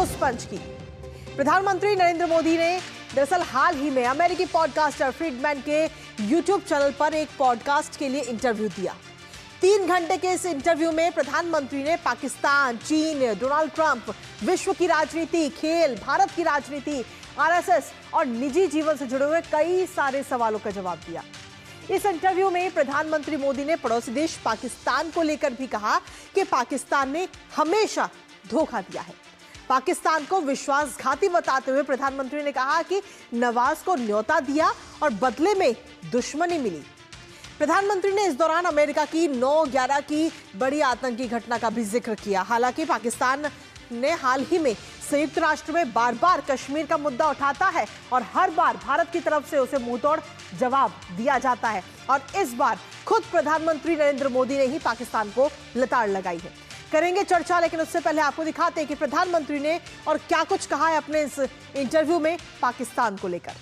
News पंच की। प्रधानमंत्री नरेंद्र मोदी ने दरअसल हाल ही में अमेरिकी पॉडकास्टर फ्रीडमैन के यूट्यूब चैनल पर एक पॉडकास्ट के लिए इंटरव्यू दिया। 3 घंटे के इस इंटरव्यू में प्रधानमंत्री ने पाकिस्तान, चीन, डोनाल्ड ट्रंप, विश्व की राजनीति, खेल, भारत की राजनीति, आरएसएस और निजी जीवन से जुड़े हुए कई सारे सवालों का जवाब दिया। इस इंटरव्यू में प्रधानमंत्री मोदी ने पड़ोसी देश पाकिस्तान को लेकर भी कहा कि पाकिस्तान ने हमेशा धोखा दिया है। पाकिस्तान को विश्वासघाती बताते हुए प्रधानमंत्री ने कहा कि नवाज को न्योता दिया और बदले में दुश्मनी मिली। प्रधानमंत्री ने इस दौरान अमेरिका की 9/11 की बड़ी आतंकी घटना का भी जिक्र किया। हालांकि पाकिस्तान ने हाल ही में संयुक्त राष्ट्र में बार-बार कश्मीर का मुद्दा उठाता है और हर बार भारत की तरफ से उसे मुंहतोड़ जवाब दिया जाता है और इस बार खुद प्रधानमंत्री नरेंद्र मोदी ने ही पाकिस्तान को लताड़ लगाई है। करेंगे चर्चा, लेकिन उससे पहले आपको दिखाते हैं कि प्रधानमंत्री ने और क्या कुछ कहा है अपने इस इंटरव्यू में पाकिस्तान को लेकर।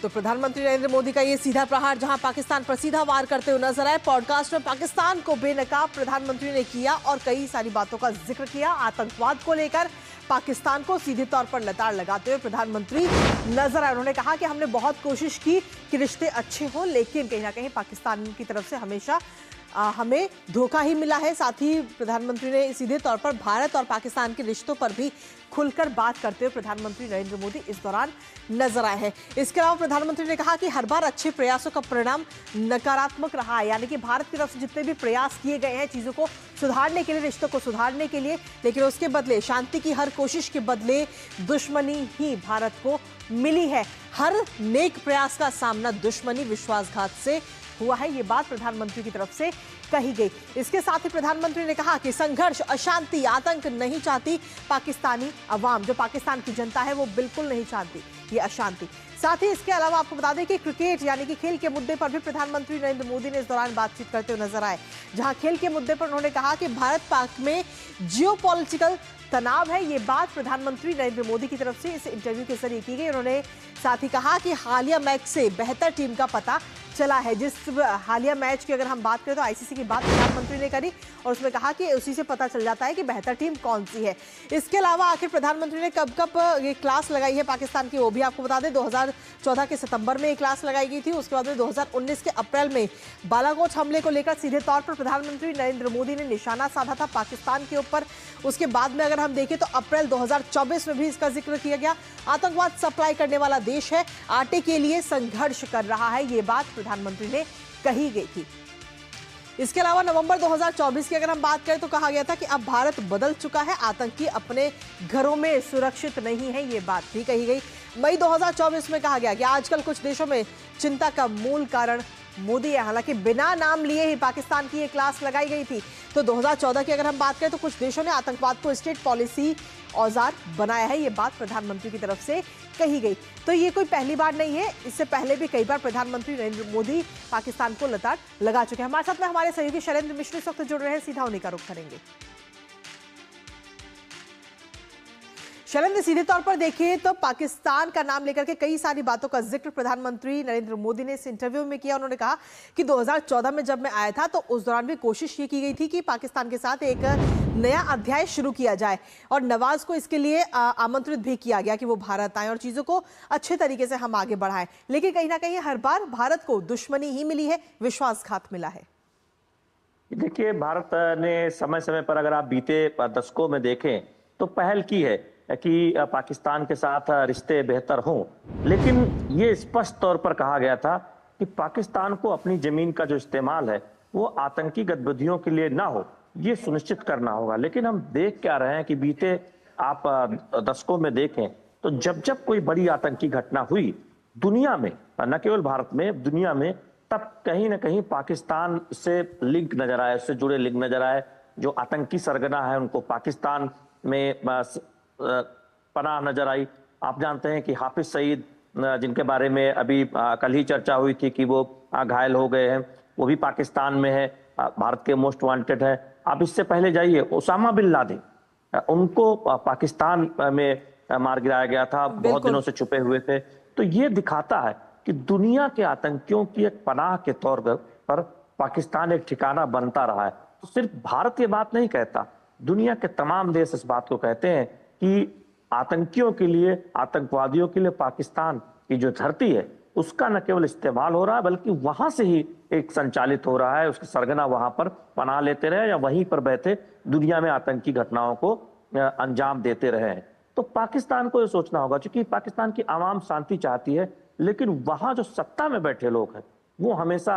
तो प्रधानमंत्री नरेंद्र मोदी का ये सीधा प्रहार जहां पाकिस्तान पर सीधा वार करते हुए नजर आए। पॉडकास्ट में पाकिस्तान को बेनकाब प्रधानमंत्री ने किया और कई सारी बातों का जिक्र किया। आतंकवाद को लेकर पाकिस्तान को सीधे तौर पर लताड़ लगाते हुए प्रधानमंत्री नजर आए। उन्होंने कहा कि हमने बहुत कोशिश की कि रिश्ते अच्छे हों, लेकिन कहीं ना कहीं पाकिस्तान की तरफ से हमेशा हमें धोखा ही मिला है। साथ ही प्रधानमंत्री ने सीधे तौर पर भारत और पाकिस्तान के रिश्तों पर भी खुलकर बात करते हुए प्रधानमंत्री नरेंद्र मोदी इस दौरान नजर आए हैं। इसके अलावा प्रधानमंत्री ने कहा कि हर बार अच्छे प्रयासों का परिणाम नकारात्मक रहा है, यानी कि भारत की तरफ से जितने भी प्रयास किए गए हैं चीजों को सुधारने के लिए, रिश्तों को सुधारने के लिए, लेकिन उसके बदले शांति की हर कोशिश के बदले दुश्मनी ही भारत को मिली है। हर नेक प्रयास का सामना दुश्मनी, विश्वासघात से हुआ है। ये बात प्रधानमंत्री की तरफ से कही गई। इसके साथ ही प्रधानमंत्री ने कहा कि संघर्ष, अशांति, आतंक नहीं चाहती पाकिस्तानी अवाम। जो पाकिस्तान की जनता है वो बिल्कुल नहीं चाहती ये अशांति। साथ ही इसके अलावा आपको बता दें कि क्रिकेट यानी कि खेल के मुद्दे पर भी प्रधानमंत्री नरेंद्र मोदी ने इस दौरान बातचीत करते हुए नजर आए। जहां खेल के मुद्दे पर उन्होंने कहा कि भारत पाक में जियोपॉलिटिकल तनाव है। ये बात प्रधानमंत्री नरेंद्र मोदी की तरफ से इस इंटरव्यू के जरिए की गई। उन्होंने साथ ही कहा कि हालिया मैच से बेहतर टीम का पता चला है। जिस हालिया मैच की अगर हम बात करें तो आईसीसी की बात प्रधानमंत्री ने करी और उसमें कहा कि उसी से पता चल जाता है कि बेहतर टीम कौन सी है। इसके अलावा आखिर प्रधानमंत्री ने कब कब ये क्लास लगाई है पाकिस्तान की, वो भी आपको बता दें। 2014 के सितंबर में ये क्लास लगाई गई थी। उसके बाद में 2019 के अप्रैल में बालाकोट हमले को लेकर सीधे तौर पर प्रधानमंत्री नरेंद्र मोदी ने निशाना साधा था पाकिस्तान के ऊपर। उसके बाद में अगर हम देखें तो अप्रैल 2024 में भी इसका जिक्र किया गया। आतंकवाद सप्लाई करने वाला देश है, आटे के लिए संघर्ष कर रहा है, ये बात प्रधानमंत्री ने कही गई थी। इसके अलावा नवंबर 2024 की अगर हम बात करें तो कहा गया था कि अब भारत बदल चुका है, आतंकी अपने घरों में सुरक्षित नहीं है, ये बात भी कही गई। मई 2024 में कहा गया कि आजकल कुछ देशों में चिंता का मूल कारण मोदी है। हालांकि बिना नाम लिए ही पाकिस्तान की ये क्लास लगाई गई थी। तो 2014 की अगर हम बात करें तो कुछ देशों ने आतंकवाद को स्टेट पॉलिसी औजार बनाया है, ये बात प्रधानमंत्री की तरफ से कही गई। तो ये कोई पहली बार नहीं है, इससे पहले भी कई बार प्रधानमंत्री नरेंद्र मोदी पाकिस्तान को लताड़ लगा चुके हैं। हमारे साथ में हमारे सहयोगी शैलेंद्र मिश्र इस वक्त जुड़ रहे हैं, सीधा उन्हीं का रुख करेंगे। शैलेंद्र, सीधे तौर पर देखिए तो पाकिस्तान का नाम लेकर के कई सारी बातों का जिक्र प्रधानमंत्री नरेंद्र मोदी ने इस इंटरव्यू में किया। उन्होंने कहा कि 2014 में जब मैं आया था तो उस दौरान भी कोशिश ये की गई थी कि पाकिस्तान के साथ एक नया अध्याय शुरू किया जाए और नवाज को इसके लिए आमंत्रित भी किया गया कि वो भारत आए और चीजों को अच्छे तरीके से हम आगे बढ़ाएं। लेकिन कहीं ना कहीं हर बार भारत को दुश्मनी ही मिली है, विश्वासघात मिला है। देखिए, भारत ने समय समय पर अगर आप बीते दशकों में देखें तो पहल की है कि पाकिस्तान के साथ रिश्ते बेहतर हों, लेकिन ये स्पष्ट तौर पर कहा गया था कि पाकिस्तान को अपनी जमीन का जो इस्तेमाल है वो आतंकी गतिविधियों के लिए ना हो, ये सुनिश्चित करना होगा। लेकिन हम देख क्या रहे हैं कि बीते आप दशकों में देखें तो जब जब कोई बड़ी आतंकी घटना हुई दुनिया में, न केवल भारत में, दुनिया में, तब कहीं ना कहीं पाकिस्तान से लिंक नजर आए, उससे जुड़े लिंक नजर आए। जो आतंकी सरगना है उनको पाकिस्तान में पनाह नजर आई। आप जानते हैं कि हाफिज सईद, जिनके बारे में अभी कल ही चर्चा हुई थी कि वो घायल हो गए हैं, वो भी पाकिस्तान में है, भारत के मोस्ट वांटेड है। आप इससे पहले जाइए, ओसामा बिन लादेन, उनको पाकिस्तान में मार गिराया गया था, बहुत दिनों से छुपे हुए थे। तो ये दिखाता है कि दुनिया के आतंकियों की एक पनाह के तौर पर पाकिस्तान एक ठिकाना बनता रहा है। तो सिर्फ भारत ये बात नहीं कहता, दुनिया के तमाम देश इस बात को कहते हैं कि आतंकियों के लिए, आतंकवादियों के लिए पाकिस्तान की जो धरती है, उसका न केवल इस्तेमाल हो रहा है, बल्कि वहां से ही एक संचालित हो रहा है। उसके सरगना वहां पर पनाह लेते रहे या वहीं पर बैठे दुनिया में आतंकी घटनाओं को अंजाम देते रहे हैं। तो पाकिस्तान को यह सोचना होगा, क्योंकि पाकिस्तान की आवाम शांति चाहती है, लेकिन वहां जो सत्ता में बैठे लोग हैं वो हमेशा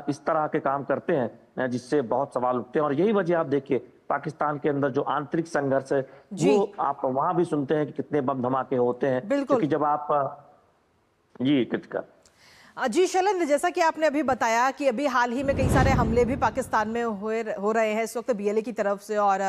इस तरह के काम करते हैं जिससे बहुत सवाल उठते हैं। और यही वजह आप देखिए, पाकिस्तान के अंदर जो आंतरिक संघर्ष है वो आप वहां भी सुनते हैं कि कितने बम धमाके होते हैं। क्योंकि जब आप जी कृतिका जी शैलेंद्र, जैसा कि आपने अभी बताया कि अभी हाल ही में कई सारे हमले भी पाकिस्तान में हो रहे हैं इस वक्त, बीएलए की तरफ से और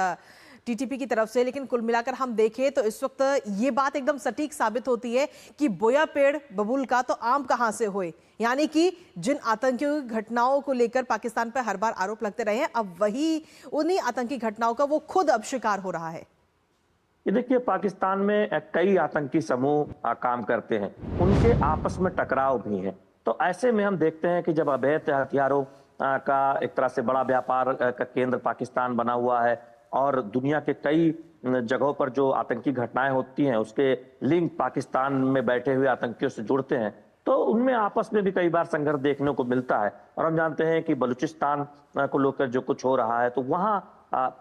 टीटीपी की तरफ से, लेकिन कुल मिलाकर हम देखें तो इस वक्त ये बात एकदम सटीक साबित होती है कि बोया पेड़ बबूल का तो आम कहां से होए। यानी कि जिन आतंकियों की घटनाओं को लेकर पाकिस्तान पर हर बार आरोप लगते रहे हैं, अब वही उन्हीं आतंकी घटनाओं का वो खुद अब शिकार हो रहा है। ये देखिए, पाकिस्तान में कई आतंकी समूह काम करते हैं, उनके आपस में टकराव भी है। तो ऐसे में हम देखते हैं कि जब अवैध हथियारों का एक तरह से बड़ा व्यापार का केंद्र पाकिस्तान बना हुआ है और दुनिया के कई जगहों पर जो आतंकी घटनाएं होती हैं उसके लिंक पाकिस्तान में बैठे हुए आतंकियों से जुड़ते हैं, तो उनमें आपस में भी कई बार संघर्ष देखने को मिलता है। और हम जानते हैं कि बलूचिस्तान को लेकर जो कुछ हो रहा है, तो वहां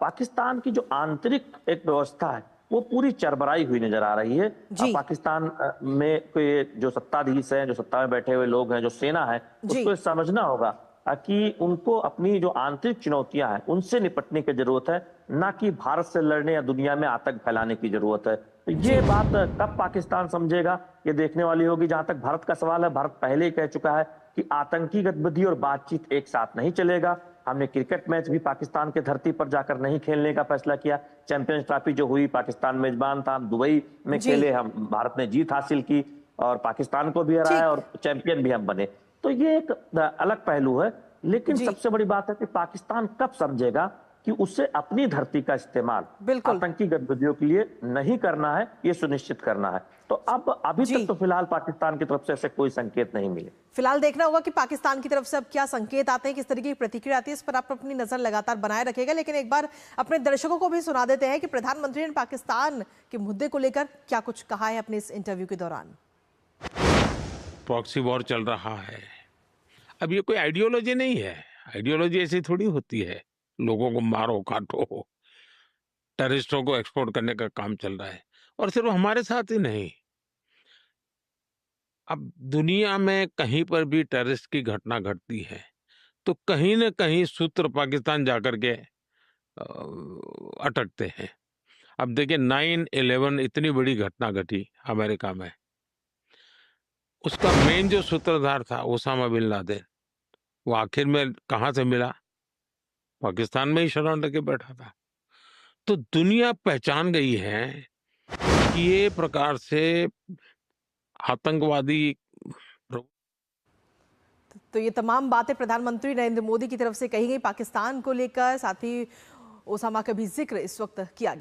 पाकिस्तान की जो आंतरिक एक व्यवस्था है वो पूरी चरबराई हुई नजर आ रही है। पाकिस्तान में कोई जो सत्ताधीश हैं, जो सत्ता में बैठे हुए लोग हैं, जो सेना है, उसको समझना होगा कि उनको अपनी जो आंतरिक चुनौतियां हैं उनसे निपटने की जरूरत है, ना कि भारत से लड़ने या दुनिया में आतंक फैलाने की जरूरत है। तो ये बात कब पाकिस्तान समझेगा, ये देखने वाली होगी। जहां तक भारत का सवाल है, भारत पहले ही कह चुका है कि आतंकी गतिविधि और बातचीत एक साथ नहीं चलेगा। हमने क्रिकेट मैच भी पाकिस्तान के धरती पर जाकर नहीं खेलने का फैसला किया। चैंपियंस ट्रॉफी जो हुई, पाकिस्तान मेजबान था, हम दुबई में खेले, हम भारत ने जीत हासिल की और पाकिस्तान को भी हराया और चैंपियन भी हम बने। तो ये एक अलग पहलू है। लेकिन सबसे बड़ी बात है कि पाकिस्तान कब समझेगा कि उसे अपनी धरती का इस्तेमाल आतंकी गतिविधियों के लिए नहीं करना है, ये सुनिश्चित करना है। तो अब अभी तक तो फिलहाल पाकिस्तान की तरफ से ऐसे कोई संकेत नहीं मिले। फिलहाल देखना होगा कि पाकिस्तान की तरफ से अब क्या संकेत आते हैं, किस तरीके की प्रतिक्रिया आती है, इस पर आप अपनी नजर लगातार बनाए रखेगा। लेकिन एक बार अपने दर्शकों को भी सुना देते हैं कि प्रधानमंत्री ने पाकिस्तान के मुद्दे को लेकर क्या कुछ कहा है अपने इस इंटरव्यू के दौरान। प्रॉक्सी वॉर चल रहा है। अब ये कोई आइडियोलॉजी नहीं है, आइडियोलॉजी ऐसी थोड़ी होती है, लोगों को मारो काटो, टेररिस्टों को एक्सपोर्ट करने का काम चल रहा है। और सिर्फ हमारे साथ ही नहीं, अब दुनिया में कहीं पर भी टेररिस्ट की घटना घटती है तो कहीं न कहीं सूत्र पाकिस्तान जाकर के अटकते हैं। अब देखिए 9/11 इतनी बड़ी घटना घटी अमेरिका में, उसका मेन जो सूत्रधार था ओसामा बिन लादेन, वो आखिर में कहां से मिला? पाकिस्तान में ही शरण लेके बैठा था। तो दुनिया पहचान गई है कि ये प्रकार से आतंकवादी। तो ये तमाम बातें प्रधानमंत्री नरेंद्र मोदी की तरफ से कही गई पाकिस्तान को लेकर, साथ ही ओसामा का भी जिक्र इस वक्त किया गया।